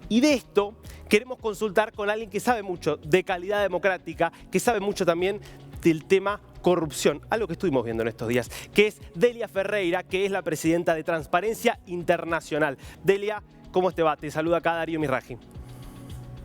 Y de esto queremos consultar con alguien que sabe mucho de calidad democrática, que sabe mucho también del tema corrupción, algo que estuvimos viendo en estos días, que es Delia Ferreira, que es la presidenta de Transparencia Internacional. Delia, ¿cómo te va? Te saluda acá Darío Misraji.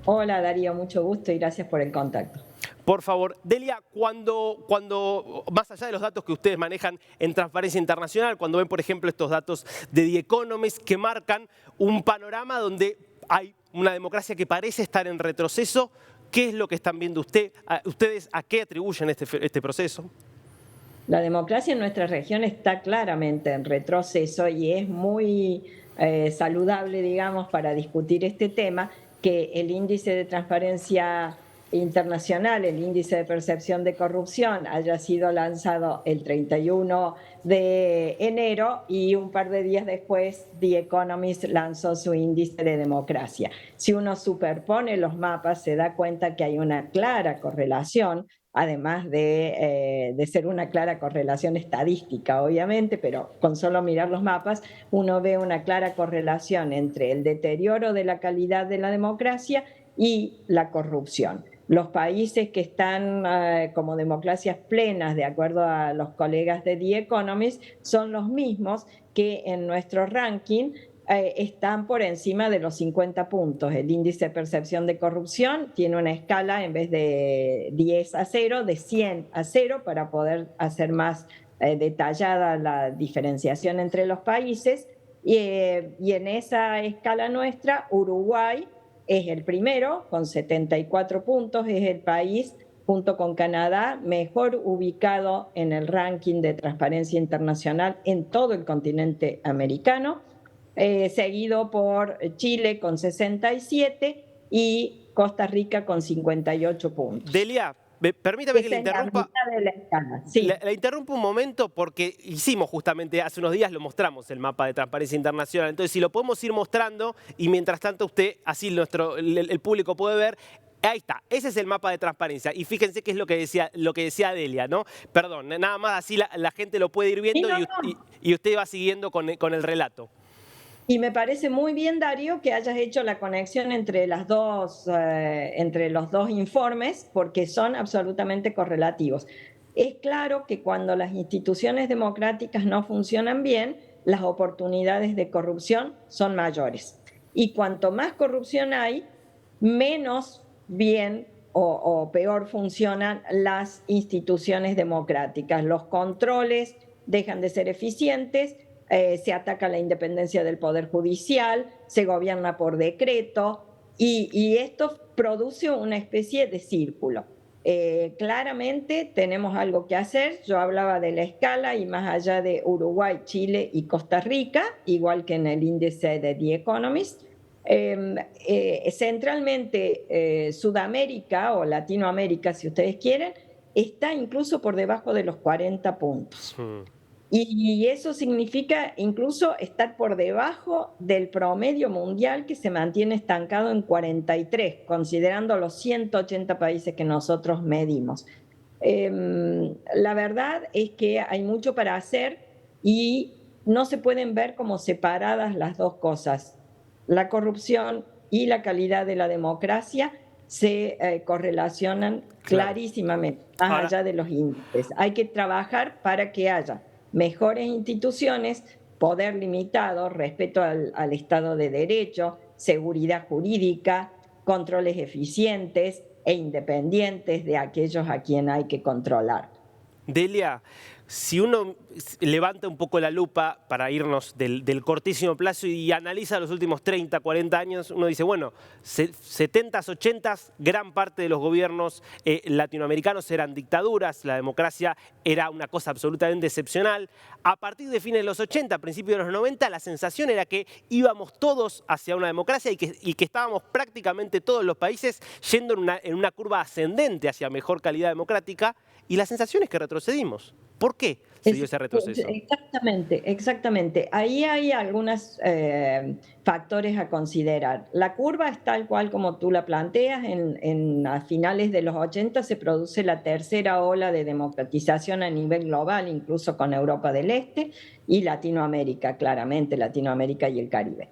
Hola Darío, mucho gusto y gracias por el contacto. Por favor, Delia, cuando más allá de los datos que ustedes manejan en Transparencia Internacional, cuando ven, por ejemplo, estos datos de The Economist que marcan un panorama donde hay una democracia que parece estar en retroceso, ¿qué es lo que están viendo ustedes? ¿A qué atribuyen este proceso? La democracia en nuestra región está claramente en retroceso y es muy saludable, digamos, para discutir este tema, que el índice de transparencia internacional, el índice de percepción de corrupción, haya sido lanzado el 31 de enero y un par de días después The Economist lanzó su índice de democracia. Si uno superpone los mapas, se da cuenta que hay una clara correlación, además de ser una clara correlación estadística, obviamente, pero con solo mirar los mapas uno ve una clara correlación entre el deterioro de la calidad de la democracia y la corrupción. Los países que están como democracias plenas, de acuerdo a los colegas de The Economist, son los mismos que en nuestro ranking están por encima de los 50 puntos. El índice de percepción de corrupción tiene una escala, en vez de 10 a 0, de 100 a 0, para poder hacer más detallada la diferenciación entre los países. Y en esa escala nuestra, Uruguay es el primero, con 74 puntos, es el país, junto con Canadá, mejor ubicado en el ranking de Transparencia Internacional en todo el continente americano, seguido por Chile con 67 y Costa Rica con 58 puntos. Delia, permítame que le interrumpa. Es la mitad de la escala. Sí. La interrumpo un momento porque hicimos justamente hace unos días, lo mostramos el mapa de Transparencia Internacional. Entonces, si lo podemos ir mostrando y mientras tanto usted, así el público puede ver. Ahí está, ese es el mapa de transparencia. Y fíjense qué es lo que decía Delia, ¿no? Perdón, nada más así la gente lo puede ir viendo y usted va siguiendo con el relato. Y me parece muy bien, Darío, que hayas hecho la conexión entre los dos informes, porque son absolutamente correlativos. Es claro que cuando las instituciones democráticas no funcionan bien, las oportunidades de corrupción son mayores. Y cuanto más corrupción hay, menos bien o peor funcionan las instituciones democráticas. Los controles dejan de ser eficientes, se ataca la independencia del Poder Judicial, se gobierna por decreto y esto produce una especie de círculo. Claramente tenemos algo que hacer. Yo hablaba de la escala y más allá de Uruguay, Chile y Costa Rica, igual que en el índice de The Economist, centralmente Sudamérica o Latinoamérica, si ustedes quieren, está incluso por debajo de los 40 puntos. Y eso significa incluso estar por debajo del promedio mundial, que se mantiene estancado en 43, considerando los 180 países que nosotros medimos. La verdad es que hay mucho para hacer y no se pueden ver como separadas las dos cosas. La corrupción y la calidad de la democracia se correlacionan clarísimamente, más allá de los índices. Hay que trabajar para que haya mejores instituciones, poder limitado, respeto al Estado de Derecho, seguridad jurídica, controles eficientes e independientes de aquellos a quien hay que controlar. Delia, si uno levanta un poco la lupa para irnos del cortísimo plazo y analiza los últimos 30, 40 años, uno dice, bueno, 70s, 80s, gran parte de los gobiernos latinoamericanos eran dictaduras, la democracia era una cosa absolutamente excepcional. A partir de fines de los 80, principios de los 90, la sensación era que íbamos todos hacia una democracia y que estábamos prácticamente todos los países yendo en una curva ascendente hacia mejor calidad democrática, y la sensación es que retrocedimos. ¿Por qué se dio ese retroceso? Exactamente. Ahí hay algunos factores a considerar. La curva es tal cual como tú la planteas. A finales de los 80 se produce la tercera ola de democratización a nivel global, incluso con Europa del Este y Latinoamérica, claramente, Latinoamérica y el Caribe.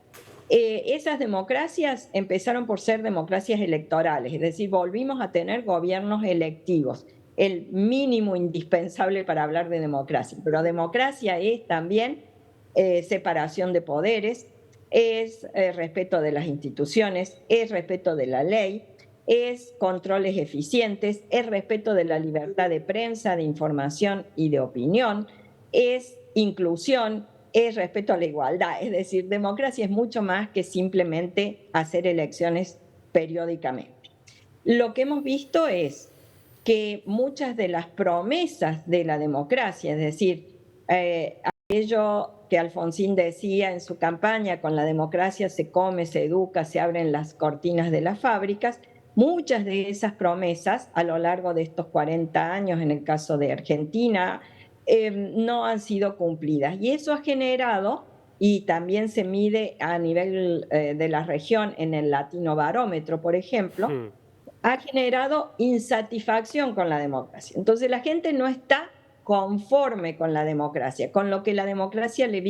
esas democracias empezaron por ser democracias electorales, es decir, volvimos a tener gobiernos electivos, el mínimo indispensable para hablar de democracia. Pero democracia es también separación de poderes, es respeto de las instituciones, es respeto de la ley, es controles eficientes, es respeto de la libertad de prensa, de información y de opinión, es inclusión, es respeto a la igualdad. Es decir, democracia es mucho más que simplemente hacer elecciones periódicamente. Lo que hemos visto es que muchas de las promesas de la democracia, es decir, aquello que Alfonsín decía en su campaña, con la democracia se come, se educa, se abren las cortinas de las fábricas, muchas de esas promesas a lo largo de estos 40 años, en el caso de Argentina, no han sido cumplidas. Y eso ha generado, y también se mide a nivel de la región en el Latinobarómetro, por ejemplo, ha generado insatisfacción con la democracia. Entonces la gente no está conforme con la democracia, con lo que la democracia le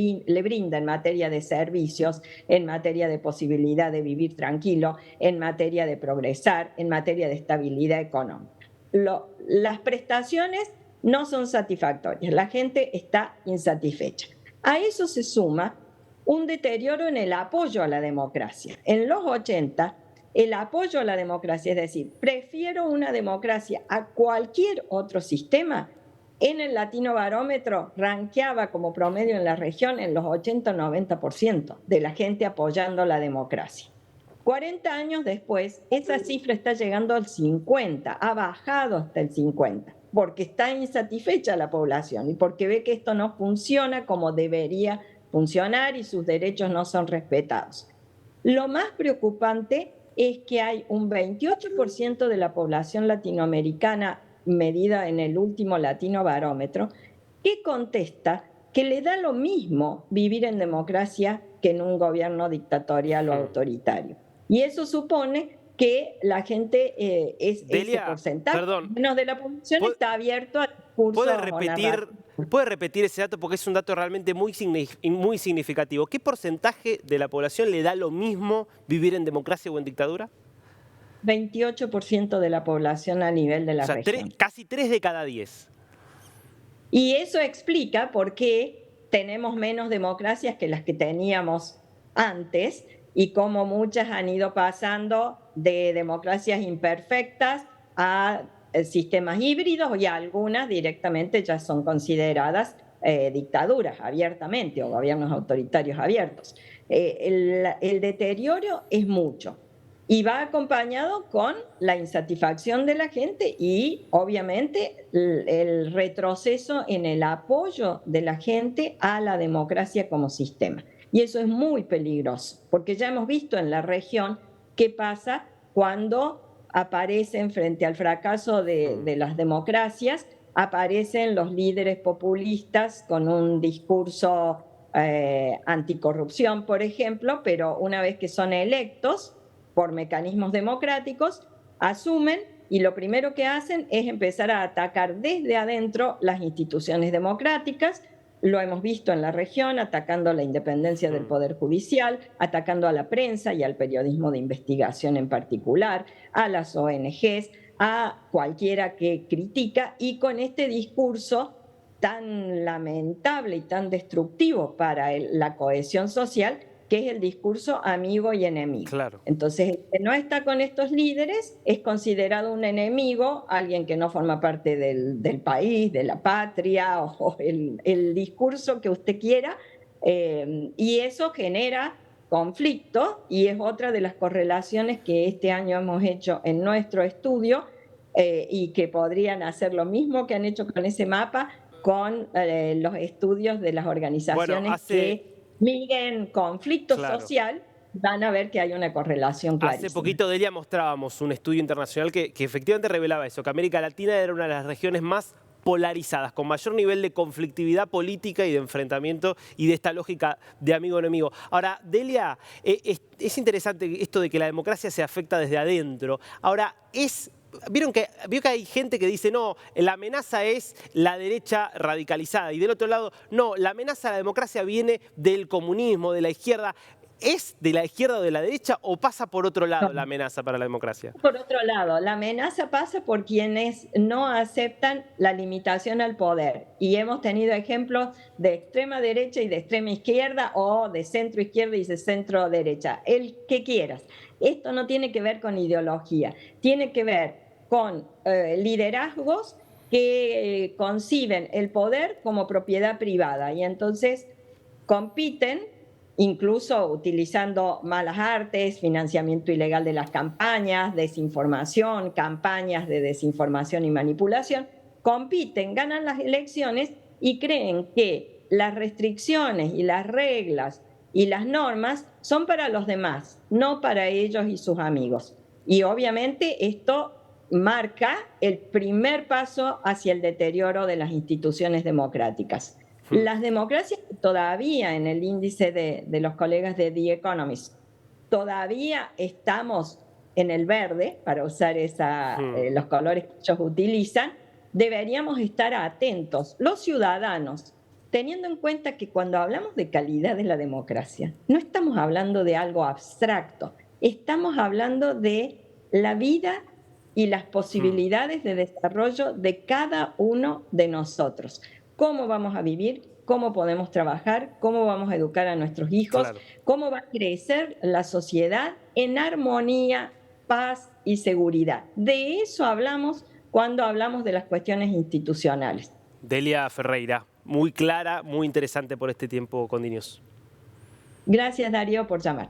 brinda en materia de servicios, en materia de posibilidad de vivir tranquilo, en materia de progresar, en materia de estabilidad económica. Las prestaciones no son satisfactorias, la gente está insatisfecha. A eso se suma un deterioro en el apoyo a la democracia. En los 80, el apoyo a la democracia, es decir, prefiero una democracia a cualquier otro sistema, en el Latinobarómetro rankeaba como promedio en la región en los 80-90% de la gente apoyando la democracia. 40 años después, esa cifra está llegando al 50%, ha bajado hasta el 50%, porque está insatisfecha la población y porque ve que esto no funciona como debería funcionar y sus derechos no son respetados. Lo más preocupante es que hay un 28% de la población latinoamericana medida en el último Latinobarómetro, que contesta que le da lo mismo vivir en democracia que en un gobierno dictatorial o autoritario. Y eso supone que la gente, Delia, ese porcentaje perdón, menos de la población está abierto a discursos. ¿Puede repetir ese dato? Porque es un dato realmente muy significativo. ¿Qué porcentaje de la población le da lo mismo vivir en democracia o en dictadura? 28% de la población a nivel de la región. Casi 3 de cada 10. Y eso explica por qué tenemos menos democracias que las que teníamos antes y cómo muchas han ido pasando de democracias imperfectas a sistemas híbridos y algunas directamente ya son consideradas dictaduras abiertamente o gobiernos autoritarios abiertos. El deterioro es mucho. Y va acompañado con la insatisfacción de la gente y, obviamente, el retroceso en el apoyo de la gente a la democracia como sistema. Y eso es muy peligroso, porque ya hemos visto en la región qué pasa cuando aparecen frente al fracaso de las democracias, aparecen los líderes populistas con un discurso anticorrupción, por ejemplo, pero una vez que son electos por mecanismos democráticos, asumen y lo primero que hacen es empezar a atacar desde adentro las instituciones democráticas. Lo hemos visto en la región, atacando la independencia del Poder Judicial, atacando a la prensa y al periodismo de investigación en particular, a las ONGs, a cualquiera que critica, y con este discurso tan lamentable y tan destructivo para la cohesión social, que es el discurso amigo y enemigo. Claro. Entonces, el que no está con estos líderes es considerado un enemigo, alguien que no forma parte del país, de la patria, o el discurso que usted quiera, y eso genera conflicto, y es otra de las correlaciones que este año hemos hecho en nuestro estudio, y que podrían hacer lo mismo que han hecho con ese mapa, con los estudios de las organizaciones que miden conflicto social, van a ver que hay una correlación clarísima. Hace poquito, Delia, mostrábamos un estudio internacional que efectivamente revelaba eso, que América Latina era una de las regiones más polarizadas, con mayor nivel de conflictividad política y de enfrentamiento y de esta lógica de amigo-enemigo. Ahora, Delia, es interesante esto de que la democracia se afecta desde adentro. Ahora, vio que hay gente que dice, no, la amenaza es la derecha radicalizada, y del otro lado, no, la amenaza a la democracia viene del comunismo, de la izquierda. ¿Es de la izquierda o de la derecha o pasa por otro lado No. la amenaza para la democracia? Por otro lado, la amenaza pasa por quienes no aceptan la limitación al poder. Y hemos tenido ejemplos de extrema derecha y de extrema izquierda, o de centro izquierda y de centro derecha, el que quieras. Esto no tiene que ver con ideología, tiene que ver con liderazgos que conciben el poder como propiedad privada y entonces compiten, incluso utilizando malas artes, financiamiento ilegal de las campañas, desinformación, campañas de desinformación y manipulación, compiten, ganan las elecciones y creen que las restricciones y las reglas y las normas son para los demás, no para ellos y sus amigos. Y obviamente esto marca el primer paso hacia el deterioro de las instituciones democráticas. Las democracias todavía, en el índice de los colegas de The Economist, todavía estamos en el verde, para usar los colores que ellos utilizan, deberíamos estar atentos, los ciudadanos, teniendo en cuenta que cuando hablamos de calidad de la democracia, no estamos hablando de algo abstracto, estamos hablando de la vida y las posibilidades de desarrollo de cada uno de nosotros. Cómo vamos a vivir, cómo podemos trabajar, cómo vamos a educar a nuestros hijos, Claro. cómo va a crecer la sociedad en armonía, paz y seguridad. De eso hablamos cuando hablamos de las cuestiones institucionales. Delia Ferreira, muy clara, muy interesante por este tiempo con DNews. Gracias, Darío, por llamar.